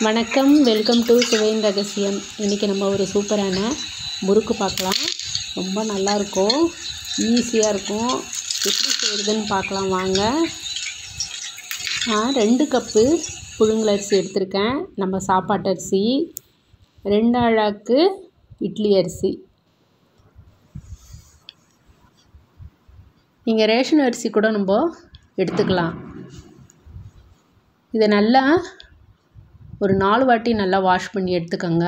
வணக்கம், welcome to சுவையின் ரகசியம். இன்றைக்கி நம்ம ஒரு சூப்பரான முறுக்கு பார்க்கலாம். ரொம்ப நல்லாயிருக்கும், ஈஸியாக இருக்கும். எப்படி செய்கிறதுன்னு பார்க்கலாம் வாங்க. நான் 2 கப்பு புழுங்கலரிசி எடுத்திருக்கேன், நம்ம சாப்பாட்டு அரிசி. 2 அழாக்கு இட்லி அரிசி. நீங்கள் ரேஷன் அரிசி கூட நம்ம எடுத்துக்கலாம். இதை நல்லா ஒரு 4 வாட்டி நல்லா வாஷ் பண்ணி எடுத்துக்கோங்க.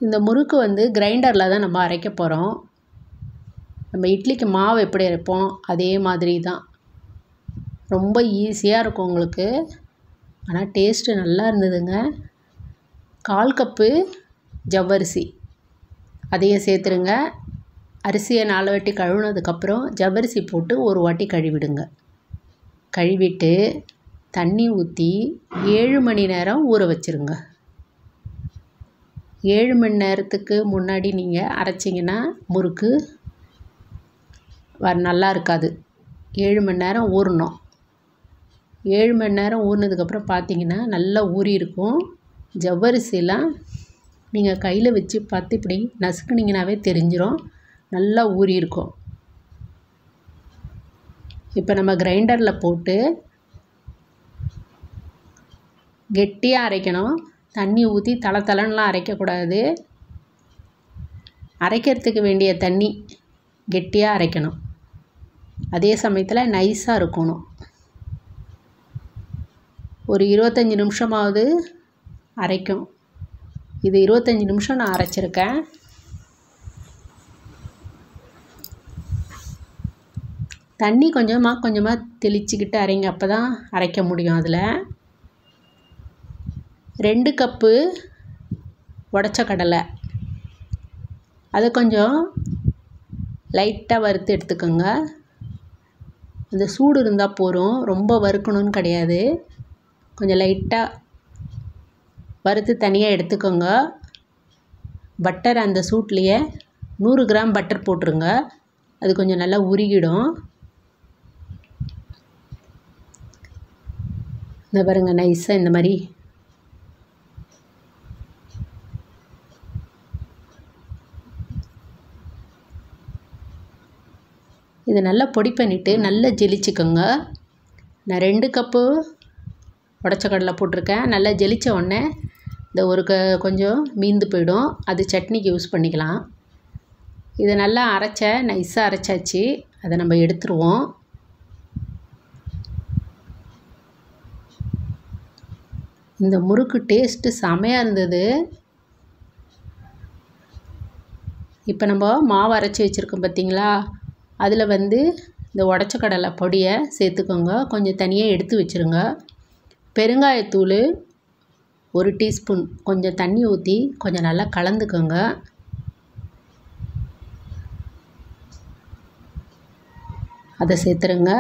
இந்த முறுக்கு கிரைண்டரில் தான் நம்ம அரைக்க போகிறோம். நம்ம இட்லிக்கு மாவு எப்படி அரைப்போம் அதே மாதிரி தான். ரொம்ப ஈஸியாக இருக்கும் உங்களுக்கு, ஆனால் டேஸ்ட்டு நல்லா இருந்ததுங்க. 1/4 கப்பு ஜவ்வரிசி அதையும் சேர்த்துருங்க. அரிசியை 4 வாட்டி கழுவுனதுக்கப்புறம் ஜவ்வரிசி போட்டு 1 வாட்டி கழுவிடுங்க. கழுவிட்டு தண்ணி ஊற்றி 7 மணி நேரம் ஊற வச்சுருங்க. 7 மணி நேரத்துக்கு முன்னாடி நீங்கள் அரைச்சிங்கன்னா முறுக்கு நல்லா இருக்காது. 7 மணி நேரம் ஊறணும். 7 மணி நேரம் ஊறினதுக்கப்புறம் பார்த்தீங்கன்னா நல்லா ஊறி இருக்கும். ஜவ்வரிசிலாம் நீங்கள் கையில் வச்சு பார்த்து இப்படி நசுக்குனிங்கனாவே தெரிஞ்சிடும், நல்லா ஊறி இருக்கும். இப்போ நம்ம கிரைண்டரில் போட்டு கெட்டியாக அரைக்கணும். தண்ணி ஊற்றி தளத்தளன்னுலாம் அரைக்கக்கூடாது. அரைக்கிறதுக்கு வேண்டிய தண்ணி கெட்டியாக அரைக்கணும். அதே சமயத்தில் நைஸாக இருக்கணும். ஒரு 25 நிமிஷமாவது அரைக்கும். இது 25 நிமிஷம் நான் அரைச்சிருக்கேன். தண்ணி கொஞ்சமாக தெளிச்சிக்கிட்டு அரைங்க, அப்போ தான் அரைக்க முடியும். அதில் 2 கப்பு உடச்ச கடலை, அதை கொஞ்சம் லைட்டாக வறுத்து எடுத்துக்கோங்க. அந்த சூடு இருந்தால் போதும், ரொம்ப வறுக்கணும்னு கிடையாது. கொஞ்சம் லைட்டாக வறுத்து தனியாக எடுத்துக்கோங்க. பட்டர் அந்த சூட்லேயே 100 கிராம் பட்டர் போட்டுருங்க. அது கொஞ்சம் நல்லா உருகிடும். இந்த பாருங்க, நைஸாக இந்த மாதிரி இதை நல்லா பொடி பண்ணிவிட்டு நல்லா ஜெலிச்சுக்கோங்க. நான் 2 கப்பு உடச்ச கடலை போட்டிருக்கேன். நல்லா ஜெலிச்ச உடனே இந்த கொஞ்சம் மீந்து போயிடும். அது சட்னிக்கு யூஸ் பண்ணிக்கலாம். இதை நல்லா நைஸாக அரைச்சாச்சு. அதை நம்ம எடுத்துருவோம். இந்த முறுக்கு டேஸ்ட்டு செமையாக இருந்தது. இப்போ நம்ம மாவு அரைச்சி வச்சுருக்கோம் பார்த்தீங்களா, அதில் இந்த உடச்ச கடலை பொடியை சேர்த்துக்கோங்க. கொஞ்சம் தனியாக எடுத்து வச்சுருங்க. பெருங்காயத்தூள் 1 டீஸ்பூன், கொஞ்சம் தண்ணி ஊற்றி கொஞ்சம் நல்லா கலந்துக்கோங்க. அதை சேர்த்துருங்க.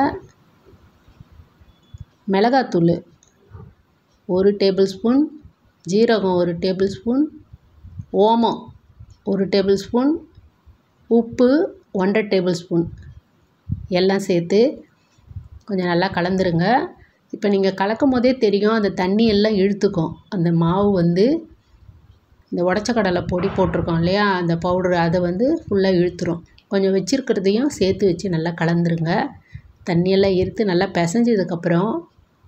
மிளகாத்தூள் 1 டேபிள் ஸ்பூன், ஜீரகம் 1 டேபிள் ஸ்பூன், ஓமம் 1 டேபிள் ஸ்பூன், உப்பு 1/2 டேபிள் ஸ்பூன் எல்லாம் சேர்த்து கொஞ்சம் நல்லா கலந்துருங்க. இப்போ நீங்கள் கலக்கும் போதே தெரியும், அந்த தண்ணி எல்லாம் இழுத்துக்கும். அந்த மாவு இந்த உடச்ச கடலை பொடி போட்டிருக்கோம் இல்லையா, அந்த பவுடர் அதை ஃபுல்லாக இழுத்துரும். கொஞ்சம் வச்சுருக்கிறதையும் சேர்த்து வச்சு நல்லா கலந்துருங்க. தண்ணியெல்லாம் இழுத்து நல்லா பிசைஞ்சதுக்கப்புறம்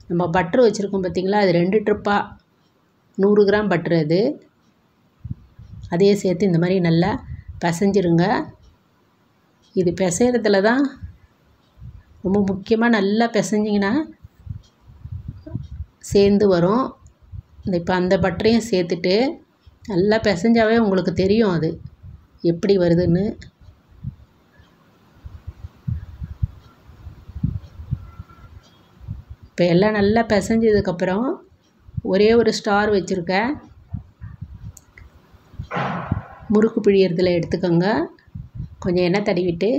நம்ம பட்ரு வச்சுருக்கோம் பார்த்திங்களா, அது 2 ட்ரிப்பாக 100 கிராம் பட்ரு, அதையே சேர்த்து இந்த மாதிரி நல்லா பிசைஞ்சிருங்க. இது பிசைகிறதுல தான் ரொம்ப முக்கியமாக. நல்லா பிசைஞ்சிங்கன்னா சேர்ந்து வரும். இப்போ அந்த பட்டரையும் சேர்த்துட்டு நல்லா பிசைஞ்சாவே உங்களுக்கு தெரியும் அது எப்படி வருதுன்னு. இப்போ எல்லாம் நல்லா பிசைஞ்சதுக்கப்புறம் ஒரே ஒரு ஸ்டார் வச்சுருக்கேன். முறுக்கு பிழியறதுல எடுத்துக்கோங்க. கொஞ்சம் எண்ணெய் தடவிட்டு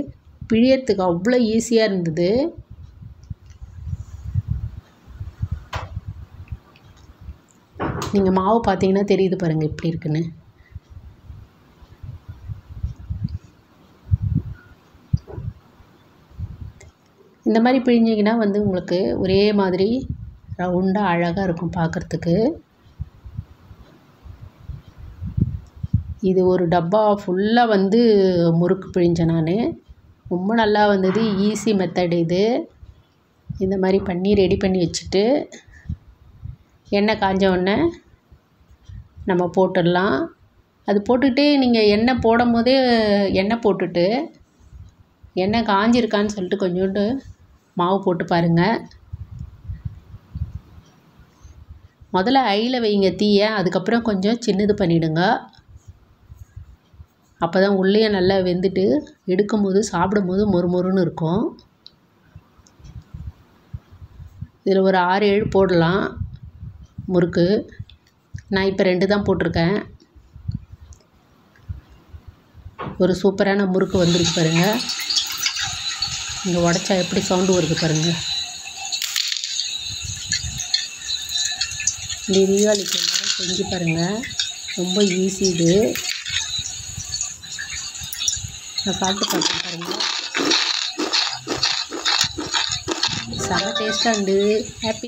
பிழியறதுக்கு அவ்வளோ ஈஸியாக இருந்தது. நீங்கள் மாவு பார்த்தீங்கன்னா தெரியுது பாருங்கள் எப்படி இருக்குன்னு. இந்த மாதிரி பிழிஞ்சிங்கன்னா வந்து உங்களுக்கு ஒரே மாதிரி ரவுண்டாக அழகாக இருக்கும் பார்க்குறதுக்கு. இது ஒரு டப்பா ஃபுல்லாக வந்து முறுக்கு பிழிஞ்சேன் நான். ரொம்ப நல்லா வந்தது. ஈஸி மெத்தட் இது. இந்த மாதிரி பண்ணி ரெடி பண்ணி வச்சுட்டு எண்ணெய் காஞ்ச உடனே நம்ம போட்டுடலாம். அது போட்டுக்கிட்டே நீங்கள் எண்ணெய் போடும் போதே எண்ணெய் போட்டுட்டு எண்ணெய் காஞ்சிருக்கான்னு சொல்லிட்டு கொஞ்சோண்டு மாவு போட்டு பாருங்கள். முதல்ல ஹையில் வைங்க தீயை, அதுக்கப்புறம் கொஞ்சம் சின்னது பண்ணிவிடுங்க. அப்போ தான் உள்ளே நல்லா வெந்துட்டு எடுக்கும்போது சாப்பிடும்போது மொறுமொறுன்னு இருக்கும். இதில் ஒரு 6-7 போடலாம் முறுக்கு. நான் இப்போ 2 தான் போட்டிருக்கேன். ஒரு சூப்பரான முறுக்கு வந்துருக்கு பாருங்கள். இங்கே உடைச்சா எப்படி சவுண்டு வருது பாருங்கள். இந்த தீபாவளிக்கு எல்லோரும் செஞ்சு பாருங்கள். ரொம்ப ஈஸி இது. நான் சாப்பிட்டு பார்த்து பாருங்கள். செம்ம டேஸ்ட்டாக இருந்தது. ஹாப்பி